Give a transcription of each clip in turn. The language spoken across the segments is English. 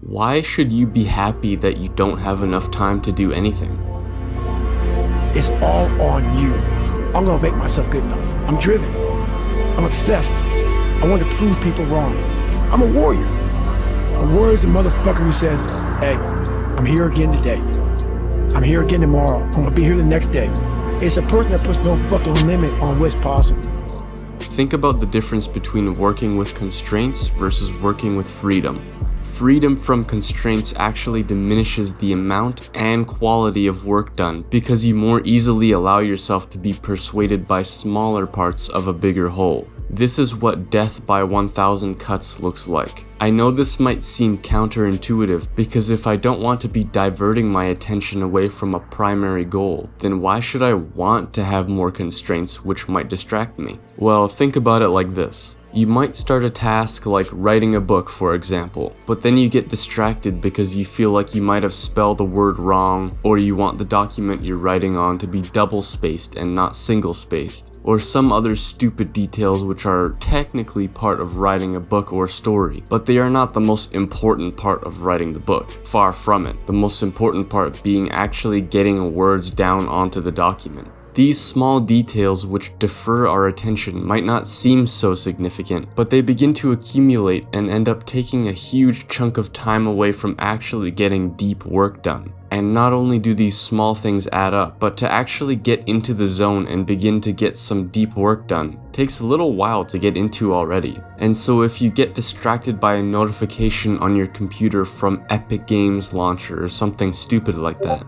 Why should you be happy that you don't have enough time to do anything? It's all on you. I'm gonna make myself good enough. I'm driven. I'm obsessed. I want to prove people wrong. I'm a warrior. A warrior is a motherfucker who says, hey, I'm here again today. I'm here again tomorrow. I'm gonna be here the next day. It's a person that puts no fucking limit on what's possible. Think about the difference between working with constraints versus working with freedom. Freedom from constraints actually diminishes the amount and quality of work done because you more easily allow yourself to be persuaded by smaller parts of a bigger whole. This is what death by 1,000 cuts looks like. I know this might seem counterintuitive because if I don't want to be diverting my attention away from a primary goal, then why should I want to have more constraints which might distract me? Well, think about it like this. You might start a task like writing a book, for example, but then you get distracted because you feel like you might have spelled a word wrong, or you want the document you're writing on to be double-spaced and not single-spaced, or some other stupid details which are technically part of writing a book or story, but they are not the most important part of writing the book. Far from it. The most important part being actually getting words down onto the document. These small details which defer our attention might not seem so significant, but they begin to accumulate and end up taking a huge chunk of time away from actually getting deep work done. And not only do these small things add up, but to actually get into the zone and begin to get some deep work done takes a little while to get into already. And so if you get distracted by a notification on your computer from Epic Games Launcher or something stupid like that,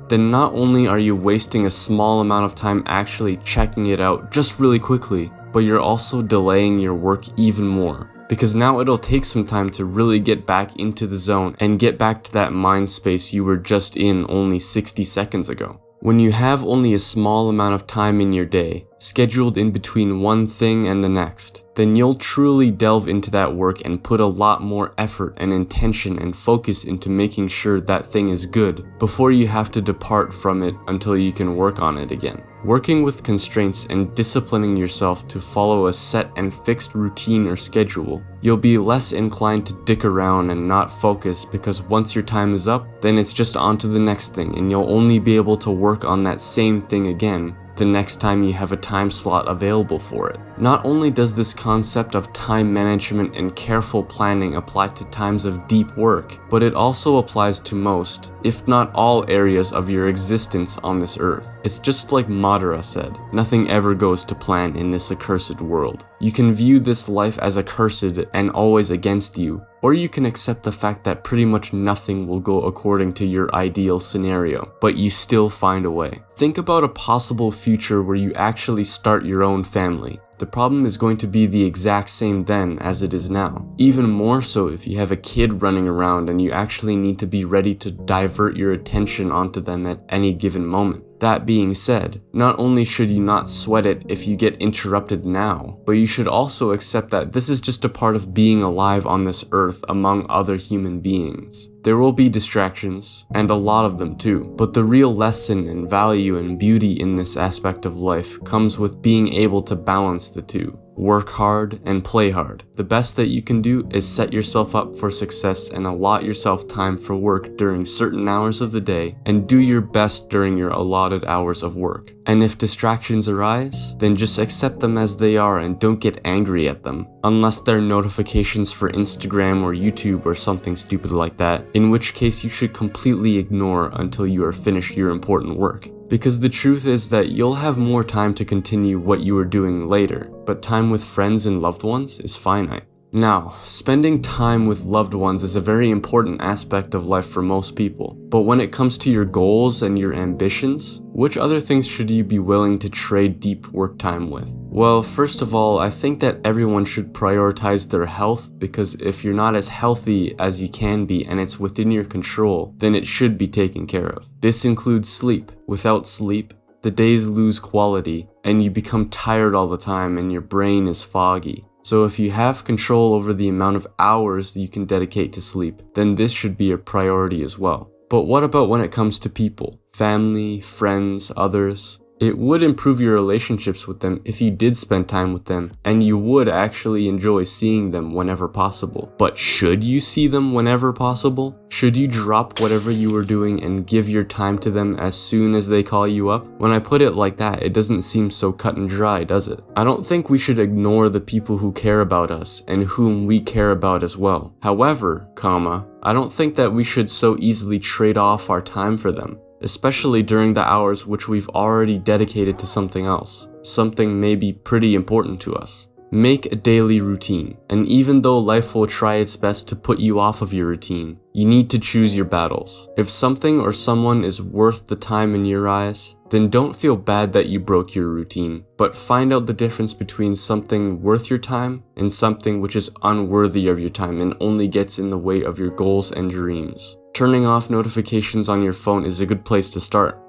then not only are you wasting a small amount of time actually checking it out just really quickly, but you're also delaying your work even more. Because now it'll take some time to really get back into the zone and get back to that mind space you were just in only 60 seconds ago. When you have only a small amount of time in your day, scheduled in between one thing and the next, then you'll truly delve into that work and put a lot more effort and intention and focus into making sure that thing is good before you have to depart from it until you can work on it again. Working with constraints and disciplining yourself to follow a set and fixed routine or schedule, you'll be less inclined to dick around and not focus because once your time is up, then it's just on to the next thing and you'll only be able to work on that same thing again the next time you have a time slot available for it. Not only does this concept of time management and careful planning apply to times of deep work, but it also applies to most, if not all, areas of your existence on this earth. It's just like Madara said, nothing ever goes to plan in this accursed world. You can view this life as accursed and always against you, or you can accept the fact that pretty much nothing will go according to your ideal scenario, but you still find a way. Think about a possible future where you actually start your own family. The problem is going to be the exact same then as it is now. Even more so if you have a kid running around and you actually need to be ready to divert your attention onto them at any given moment. That being said, not only should you not sweat it if you get interrupted now, but you should also accept that this is just a part of being alive on this earth among other human beings. There will be distractions, and a lot of them too, but the real lesson and value and beauty in this aspect of life comes with being able to balance the two. Work hard and play hard. The best that you can do is set yourself up for success and allot yourself time for work during certain hours of the day and do your best during your allotted hours of work. And if distractions arise, then just accept them as they are and don't get angry at them, unless they're notifications for Instagram or YouTube or something stupid like that, in which case you should completely ignore until you are finished your important work. Because the truth is that you'll have more time to continue what you are doing later, but time with friends and loved ones is finite. Now, spending time with loved ones is a very important aspect of life for most people, but when it comes to your goals and your ambitions, which other things should you be willing to trade deep work time with? Well, first of all, I think that everyone should prioritize their health, because if you're not as healthy as you can be and it's within your control, then it should be taken care of. This includes sleep. Without sleep, the days lose quality and you become tired all the time and your brain is foggy. So if you have control over the amount of hours that you can dedicate to sleep, then this should be a priority as well. But what about when it comes to people? Family, friends, others? It would improve your relationships with them if you did spend time with them, and you would actually enjoy seeing them whenever possible. But should you see them whenever possible? Should you drop whatever you were doing and give your time to them as soon as they call you up? When I put it like that, it doesn't seem so cut and dry, does it? I don't think we should ignore the people who care about us and whom we care about as well. However, I don't think that we should so easily trade off our time for them, especially during the hours which we've already dedicated to something else, something maybe pretty important to us. Make a daily routine, and even though life will try its best to put you off of your routine, you need to choose your battles. If something or someone is worth the time in your eyes, then don't feel bad that you broke your routine, but find out the difference between something worth your time and something which is unworthy of your time and only gets in the way of your goals and dreams. Turning off notifications on your phone is a good place to start.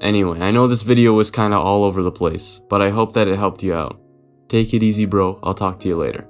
Anyway, I know this video was kinda all over the place, but I hope that it helped you out. Take it easy, bro. I'll talk to you later.